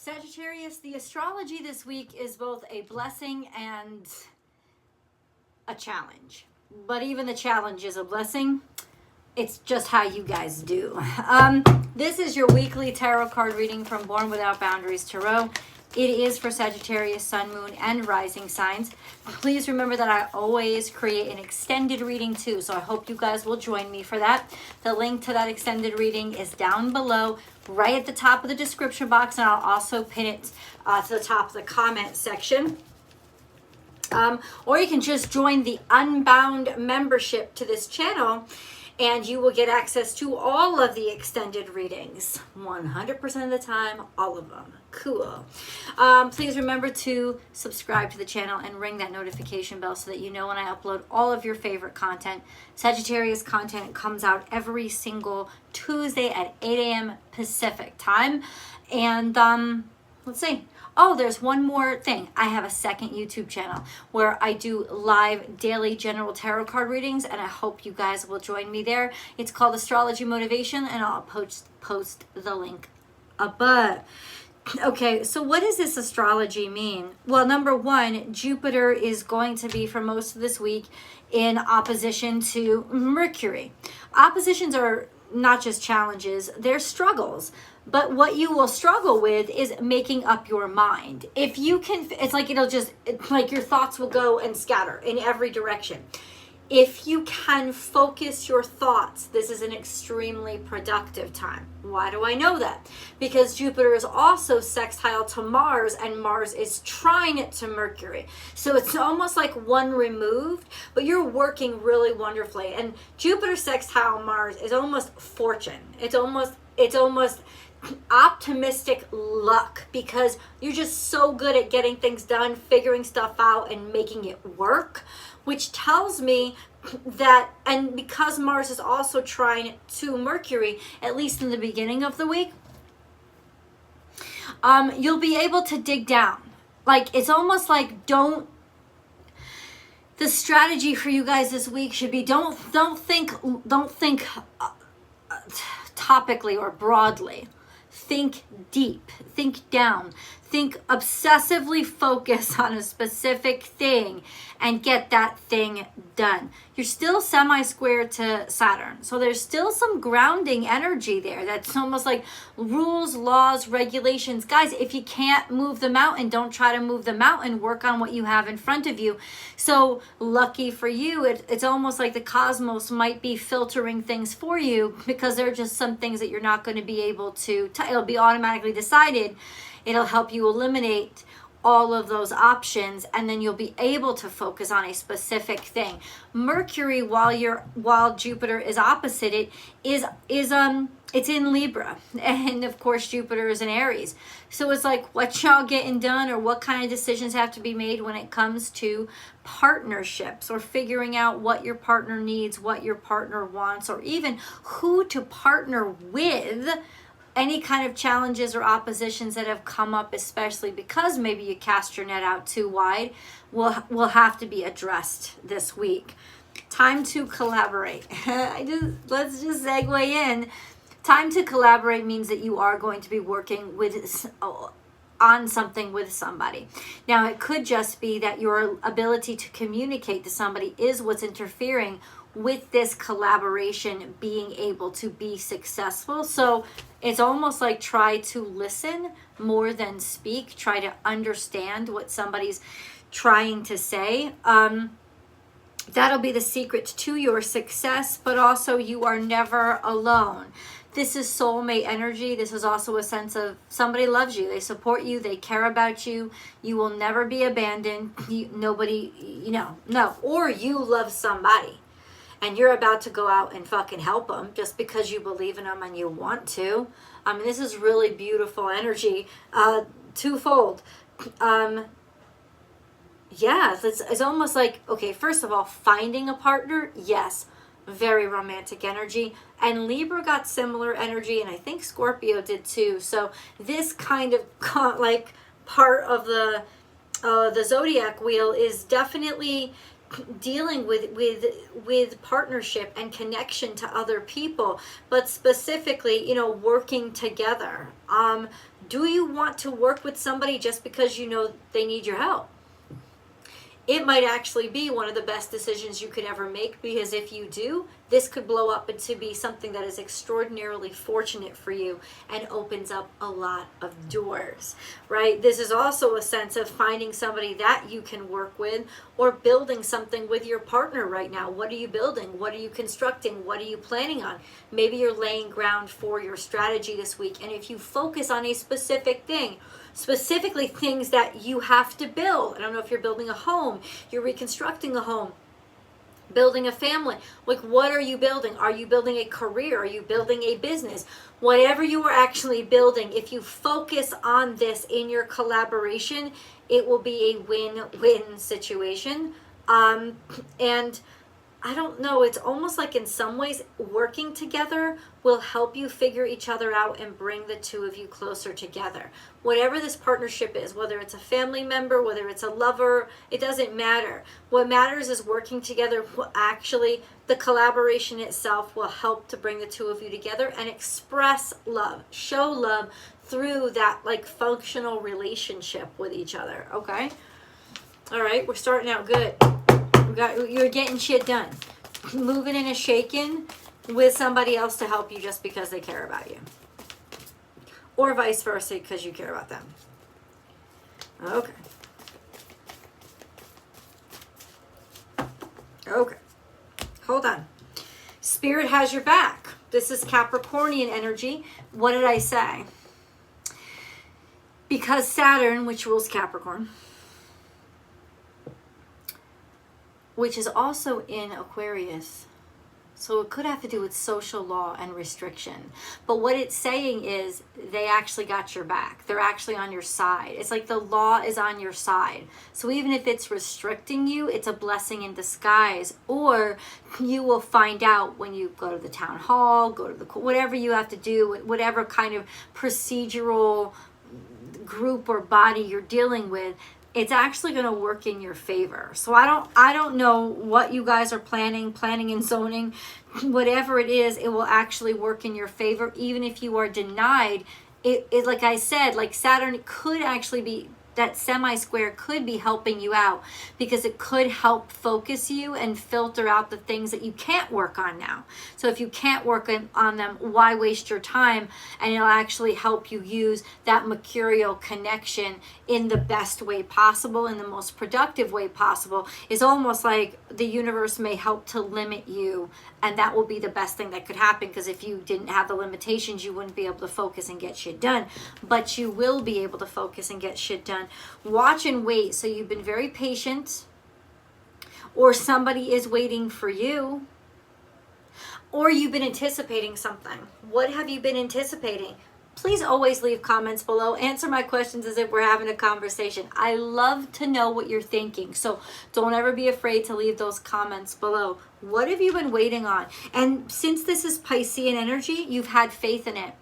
Sagittarius, the astrology this week is both a blessing and a challenge. But even the challenge is a blessing. It's just how you guys do. This is your weekly tarot card reading from Born Without Boundaries Tarot. It is for Sagittarius, Sun, Moon, and Rising signs. Please remember that I always create an extended reading too, so I hope you guys will join me for that. The link to that extended reading is down below, right at the top of the description box, and I'll also pin it to the top of the comment section. Or you can just join the Unbound membership to this channel, and you will get access to all of the extended readings. 100% of the time, all of them. Cool. Please remember to subscribe to the channel and ring that notification bell so that you know when I upload all of your favorite content. Sagittarius content comes out every single Tuesday at 8 a.m. Pacific time. And let's see. Oh, there's one more thing. I have a second YouTube channel where I do live daily general tarot card readings, and I hope you guys will join me there. It's called Astrology Motivation, and I'll post the link above. Okay, so what does this astrology mean? Well, number one, Jupiter is going to be for most of this week in opposition to Mercury. Oppositions are not just challenges, they're struggles. But what you will struggle with is making up your mind. If you can, it's like like your thoughts will go and scatter in every direction. If you can focus your thoughts, this is an extremely productive time. Why do I know that? Because Jupiter is also sextile to Mars, and Mars is trine to Mercury. So it's almost like one removed, but you're working really wonderfully. And Jupiter sextile Mars is almost fortune. It's almost optimistic luck, because you're just so good at getting things done, figuring stuff out, and making it work, which tells me that, and because Mars is also trine to Mercury, at least in the beginning of the week, you'll be able to dig down. Like, it's almost like the strategy for you guys this week should be don't think topically or broadly. Think deep, think down, think obsessively focus on a specific thing and get that thing done. You're still semi-square to Saturn, so there's still some grounding energy there. That's almost like rules, laws, regulations. Guys, if you can't move the mountain, don't try to move the mountain. Work on what you have in front of you. So lucky for you, it's almost like the cosmos might be filtering things for you, because there are just some things that you're not going to be able to, it'll be automatically decided. It'll help you eliminate all of those options, and then you'll be able to focus on a specific thing. Mercury, while Jupiter is opposite it, it's in Libra, and of course Jupiter is in Aries. So it's like, what y'all getting done, or what kind of decisions have to be made when it comes to partnerships, or figuring out what your partner needs, what your partner wants, or even who to partner with. Any kind of challenges or oppositions that have come up, especially because maybe you cast your net out too wide, will have to be addressed this week. Time to collaborate. Let's just segue in. Time to collaborate means that you are going to be working on something with somebody. Now, it could just be that your ability to communicate to somebody is what's interfering with this collaboration being able to be successful. So it's almost like try to listen more than speak. Try to understand what somebody's trying to say. That'll be the secret to your success, but also you are never alone. This is soulmate energy. This is also a sense of somebody loves you. They support you. They care about you. You will never be abandoned. Or you love somebody, and you're about to go out and fucking help them just because you believe in them and you want to. I mean, this is really beautiful energy, twofold. It's almost like, okay, first of all, finding a partner, yes, very romantic energy. And Libra got similar energy, and I think Scorpio did too. So this kind of like part of the zodiac wheel is definitely dealing with partnership and connection to other people, but specifically, working together, Do you want to work with somebody just because you know they need your help? It might actually be one of the best decisions you could ever make, because if you do, this could blow up into be something that is extraordinarily fortunate for you and opens up a lot of doors, right? This is also a sense of finding somebody that you can work with, or building something with your partner right now. What are you building? What are you constructing? What are you planning on? Maybe you're laying ground for your strategy this week. And if you focus on a specific thing, specifically things that you have to build. I don't know if you're building a home, you're reconstructing a home, building a family. Like, what are you building? Are you building a career? Are you building a business? Whatever you are actually building, if you focus on this in your collaboration, it will be a win-win situation. And I don't know, it's almost like in some ways working together will help you figure each other out and bring the two of you closer together. Whatever this partnership is, whether it's a family member, whether it's a lover, it doesn't matter. What matters is working together. Actually, the collaboration itself will help to bring the two of you together and express love, show love through that like functional relationship with each other, okay? All right, we're starting out good. You're getting shit done. Moving and shaking with somebody else to help you just because they care about you. Or vice versa, because you care about them. Okay. Okay. Hold on. Spirit has your back. This is Capricornian energy. What did I say? Because Saturn, which rules Capricorn, which is also in Aquarius. So it could have to do with social law and restriction. But what it's saying is they actually got your back. They're actually on your side. It's like the law is on your side. So even if it's restricting you, it's a blessing in disguise. Or you will find out when you go to the town hall, go to the whatever you have to do, whatever kind of procedural group or body you're dealing with, it's actually going to work in your favor. So I don't know what you guys are planning and zoning, whatever it is, it will actually work in your favor. Even if you are denied, it like I said, like Saturn could actually be, that semi-square could be helping you out, because it could help focus you and filter out the things that you can't work on now. So if you can't work on them, why waste your time? And it'll actually help you use that mercurial connection in the best way possible, in the most productive way possible. It's almost like the universe may help to limit you, and that will be the best thing that could happen, because if you didn't have the limitations, you wouldn't be able to focus and get shit done. But you will be able to focus and get shit done. Watch and wait. So you've been very patient, or somebody is waiting for you, or you've been anticipating something. What have you been anticipating? Please always leave comments below. Answer my questions as if we're having a conversation. I love to know what you're thinking. So don't ever be afraid to leave those comments below. What have you been waiting on? And since this is Piscean energy, you've had faith in it.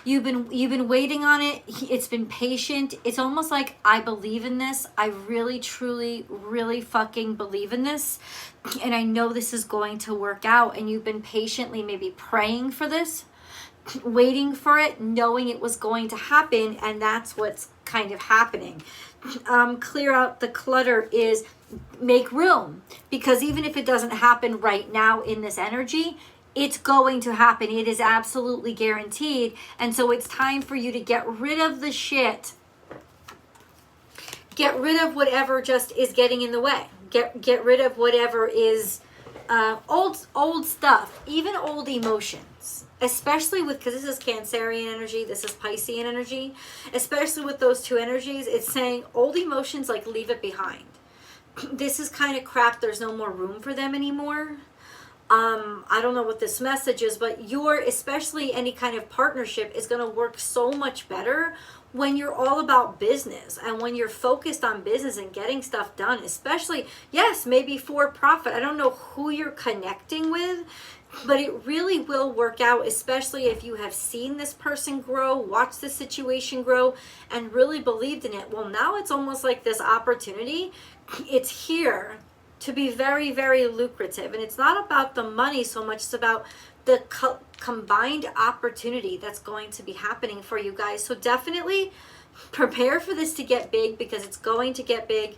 You've been waiting on it. It's been patient. It's almost like, I believe in this. I really, truly, really fucking believe in this. And I know this is going to work out. And you've been patiently maybe praying for this, waiting for it, knowing it was going to happen. And that's what's kind of happening. Clear out the clutter is make room. Because even if it doesn't happen right now in this energy, it's going to happen. It is absolutely guaranteed. And so it's time for you to get rid of the shit. Get rid of whatever just is getting in the way. Get rid of whatever is old stuff, even old emotions. Especially with, because this is Cancerian energy, this is Piscean energy. Especially with those two energies, it's saying old emotions, like, leave it behind. This is kind of crap. There's no more room for them anymore. I don't know what this message is, but especially any kind of partnership is going to work so much better when you're all about business and when you're focused on business and getting stuff done, especially, yes, maybe for profit. I don't know who you're connecting with, but it really will work out, especially if you have seen this person grow, watched the situation grow, and really believed in it. Well, now it's almost like this opportunity, it's here to be very, very lucrative. And it's not about the money so much, it's about the combined opportunity that's going to be happening for you guys. So definitely prepare for this to get big, because it's going to get big.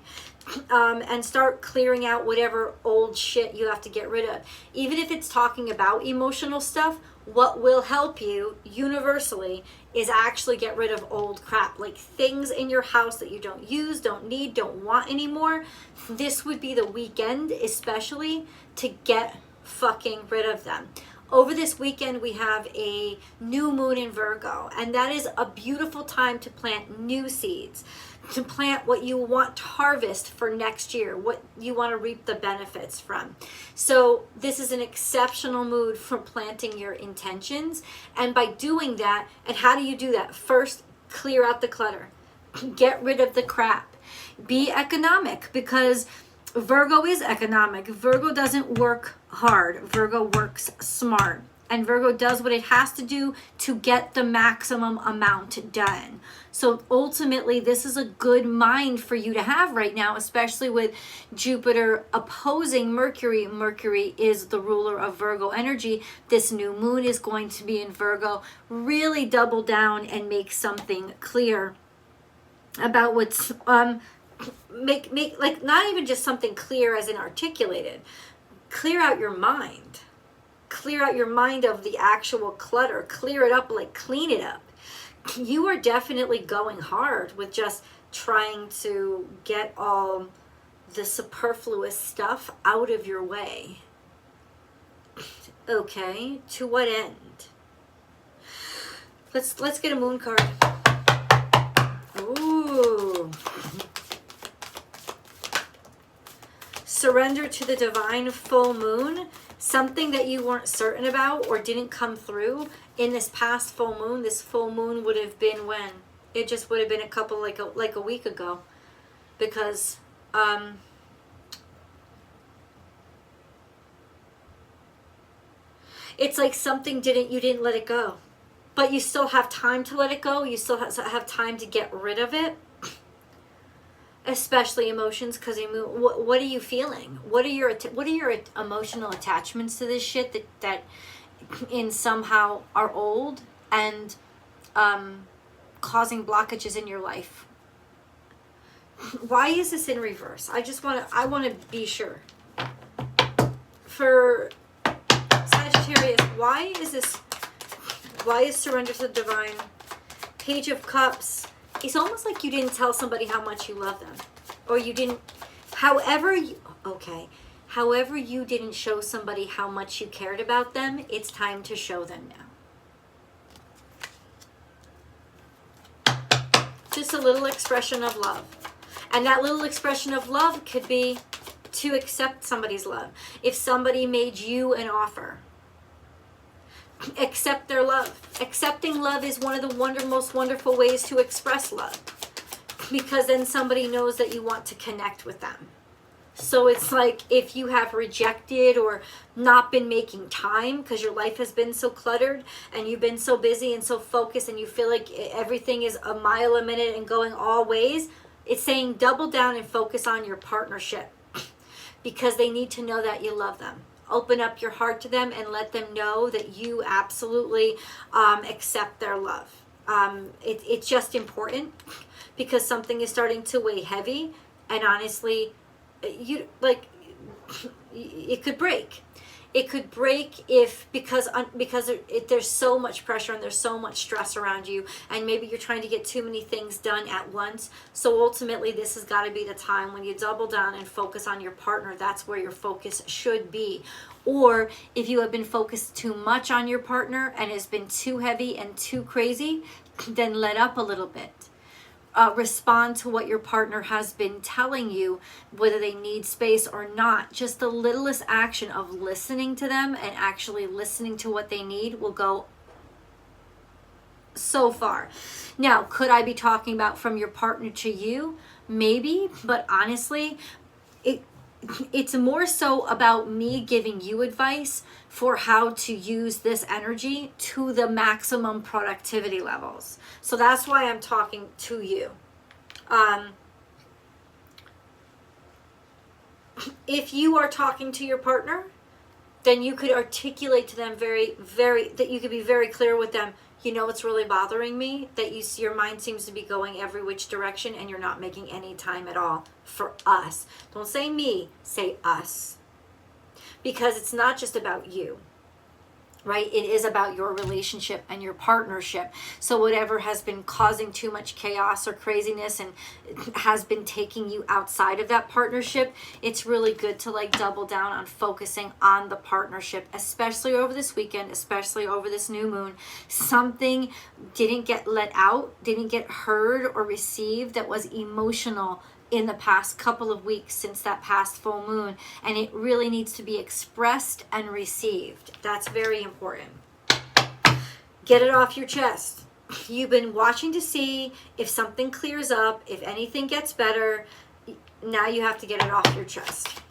And start clearing out whatever old shit you have to get rid of. Even if it's talking about emotional stuff, what will help you universally is actually get rid of old crap, like things in your house that you don't use, don't need, don't want anymore. This would be the weekend especially to get fucking rid of them. Over this weekend, we have a new moon in Virgo, and that is a beautiful time to plant new seeds, to plant what you want to harvest for next year, what you want to reap the benefits from. So this is an exceptional mood for planting your intentions. And by doing that, and how do you do that? First, clear out the clutter. Get rid of the crap. Be economic, because Virgo is economic. Virgo doesn't work hard. Virgo works smart. And Virgo does what it has to do to get the maximum amount done. So ultimately, this is a good mind for you to have right now, especially with Jupiter opposing Mercury. Mercury is the ruler of Virgo energy. This new moon is going to be in Virgo. Really double down and make something clear about what's make like, not even just something clear as in articulated. Clear out your mind. Clear out your mind of the actual clutter. Clear it up, like clean it up. You are definitely going hard with just trying to get all the superfluous stuff out of your way. Okay, to what end? Let's get a moon card. Ooh. Surrender to the divine full moon. Something that you weren't certain about or didn't come through in this past full moon. This full moon would have been when? It just would have been like a week ago, because it's like something you didn't let it go, but you still have time to let it go. You still have time to get rid of it. Especially emotions, because what are you feeling? What are your emotional attachments to this shit that in somehow are old and causing blockages in your life? Why is this in reverse? I want to be sure. For Sagittarius, why is surrender to the divine? Page of Cups. It's almost like you didn't tell somebody how much you love them. Or you didn't, however you didn't show somebody how much you cared about them, it's time to show them now. Just a little expression of love. And that little expression of love could be to accept somebody's love. If somebody made you an offer, accept their love. Accepting love is one of the most wonderful ways to express love, because then somebody knows that you want to connect with them. So it's like, if you have rejected or not been making time because your life has been so cluttered and you've been so busy and so focused and you feel like everything is a mile a minute and going all ways, it's saying double down and focus on your partnership, because they need to know that you love them. Open up your heart to them and let them know that you absolutely accept their love. It's just important, because something is starting to weigh heavy, and honestly, it could break. It could break because there's so much pressure and there's so much stress around you, and maybe you're trying to get too many things done at once. So ultimately, this has got to be the time when you double down and focus on your partner. That's where your focus should be. Or if you have been focused too much on your partner and it's been too heavy and too crazy, then let up a little bit. Respond to what your partner has been telling you, whether they need space or not. Just the littlest action of listening to them and actually listening to what they need will go so far. Now, could I be talking about from your partner to you? Maybe, but honestly, it's more so about me giving you advice for how to use this energy to the maximum productivity levels. So that's why I'm talking to you. If you are talking to your partner, then you could articulate to them that you could be very clear with them. You know what's really bothering me? That your mind seems to be going every which direction and you're not making any time at all for us. Don't say me, say us. Because it's not just about you, right? It is about your relationship and your partnership. So whatever has been causing too much chaos or craziness and has been taking you outside of that partnership, it's really good to like double down on focusing on the partnership, especially over this weekend, especially over this new moon. Something didn't get let out, didn't get heard or received that was emotional in the past couple of weeks since that past full moon, and it really needs to be expressed and received. That's very important. Get it off your chest. You've been watching to see if something clears up, if anything gets better. Now you have to get it off your chest.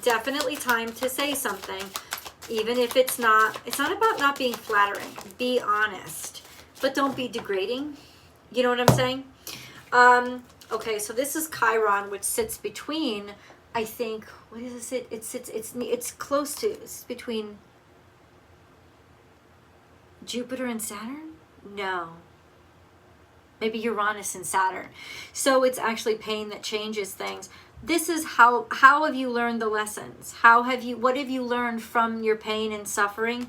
Definitely time to say something, even if it's not about not being flattering. Be honest, but don't be degrading. You know what I'm saying? Okay, so this is Chiron, which sits between, I think, what is it? It's close to, it's between Jupiter and Saturn? No. Maybe Uranus and Saturn. So it's actually pain that changes things. This is how have you learned the lessons? What have you learned from your pain and suffering?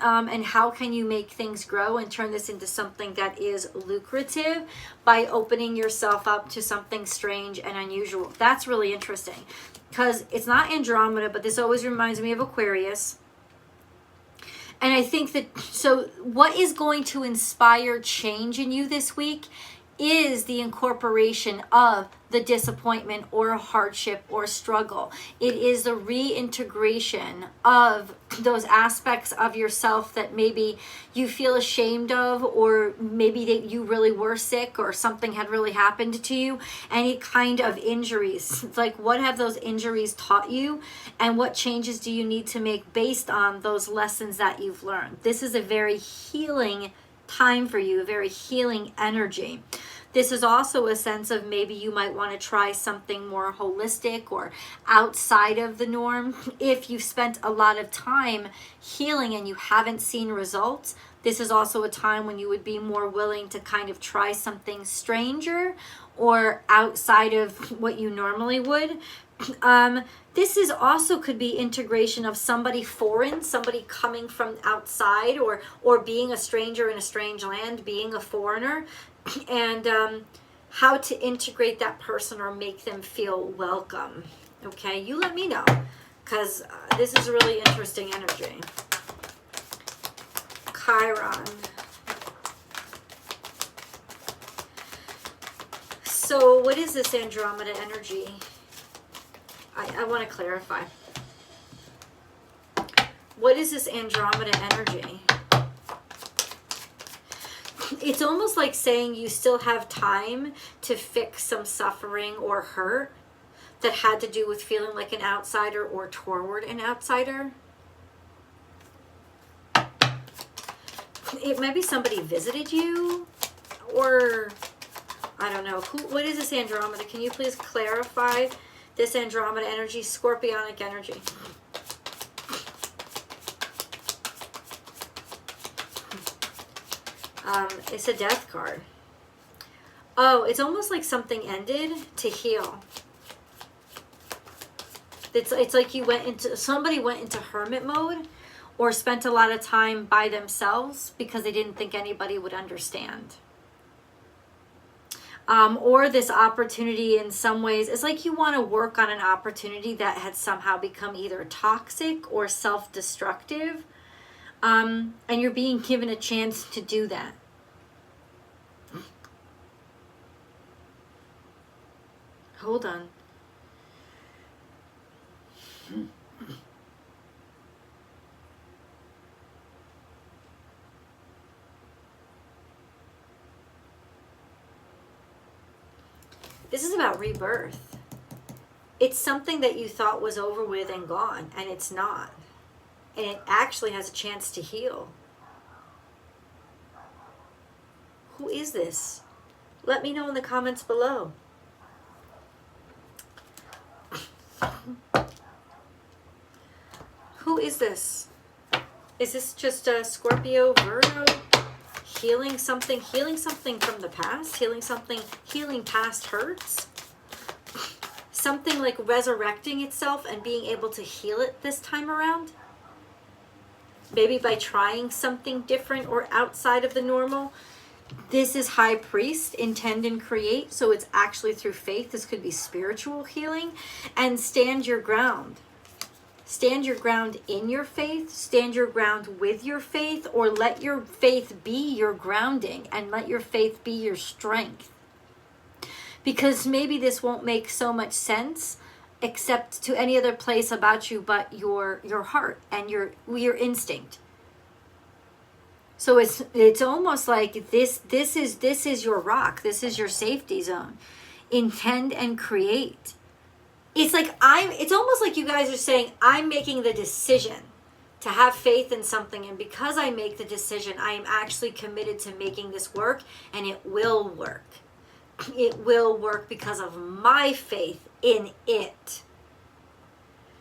And how can you make things grow and turn this into something that is lucrative by opening yourself up to something strange and unusual? That's really interesting because it's not Andromeda, but this always reminds me of Aquarius. And I think that, so what is going to inspire change in you this week is the incorporation of the disappointment or hardship or struggle. It is the reintegration of those aspects of yourself that maybe you feel ashamed of, or maybe that you really were sick or something had really happened to you. Any kind of injuries. It's like, what have those injuries taught you? And what changes do you need to make based on those lessons that you've learned? This is a very healing time for you, a very healing energy. This is also a sense of maybe you might want to try something more holistic or outside of the norm. If you've spent a lot of time healing and you haven't seen results, this is also a time when you would be more willing to kind of try something stranger or outside of what you normally would. This is also could be integration of somebody foreign, somebody coming from outside, or being a stranger in a strange land, being a foreigner, and how to integrate that person or make them feel welcome. Okay, you let me know, because this is a really interesting energy. Chiron. So what is this Andromeda energy? I want to clarify. What is this Andromeda energy? It's almost like saying you still have time to fix some suffering or hurt that had to do with feeling like an outsider or toward an outsider. It might be somebody visited you, or I don't know. What is this Andromeda? Can you please clarify this Andromeda energy, Scorpionic energy? It's a death card. Oh, it's almost like something ended to heal. It's like somebody went into hermit mode or spent a lot of time by themselves because they didn't think anybody would understand. Or this opportunity in some ways, it's like you want to work on an opportunity that had somehow become either toxic or self-destructive. And you're being given a chance to do that. Hold on. This is about rebirth. It's something that you thought was over with and gone, and it's not. And it actually has a chance to heal. Who is this? Let me know in the comments below. Who is this? Is this just a Scorpio, Virgo? Healing something from the past? Healing past hurts? Something like resurrecting itself and being able to heal it this time around? Maybe by trying something different or outside of the normal. This is High Priest, intend and create. So it's actually through faith. This could be spiritual healing. And stand your ground. Stand your ground in your faith. Stand your ground with your faith. Or let your faith be your grounding. And let your faith be your strength. Because maybe this won't make so much sense except to any other place about you but your heart and your instinct. So it's almost like this is your rock. This is your safety zone. Intend and create. It's almost like you guys are saying, I'm making the decision to have faith in something, and because I make the decision, I am actually committed to making this work, and it will work. It will work because of my faith in it.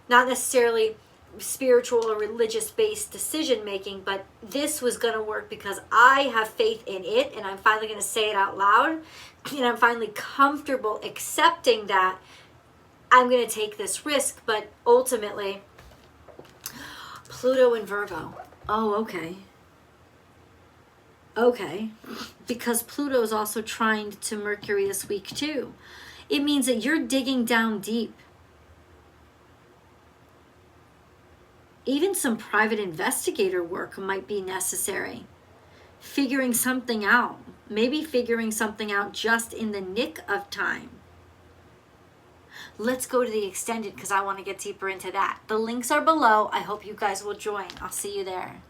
Not necessarily spiritual or religious based decision making, but this was going to work because I have faith in it, and I'm finally going to say it out loud, and I'm finally comfortable accepting that I'm going to take this risk. But ultimately, Pluto and Virgo. Oh, okay. Okay, because Pluto is also trying to Mercury this week too. It means that you're digging down deep. Even some private investigator work might be necessary. Figuring something out. Maybe figuring something out just in the nick of time. Let's go to the extended because I want to get deeper into that. The links are below. I hope you guys will join. I'll see you there.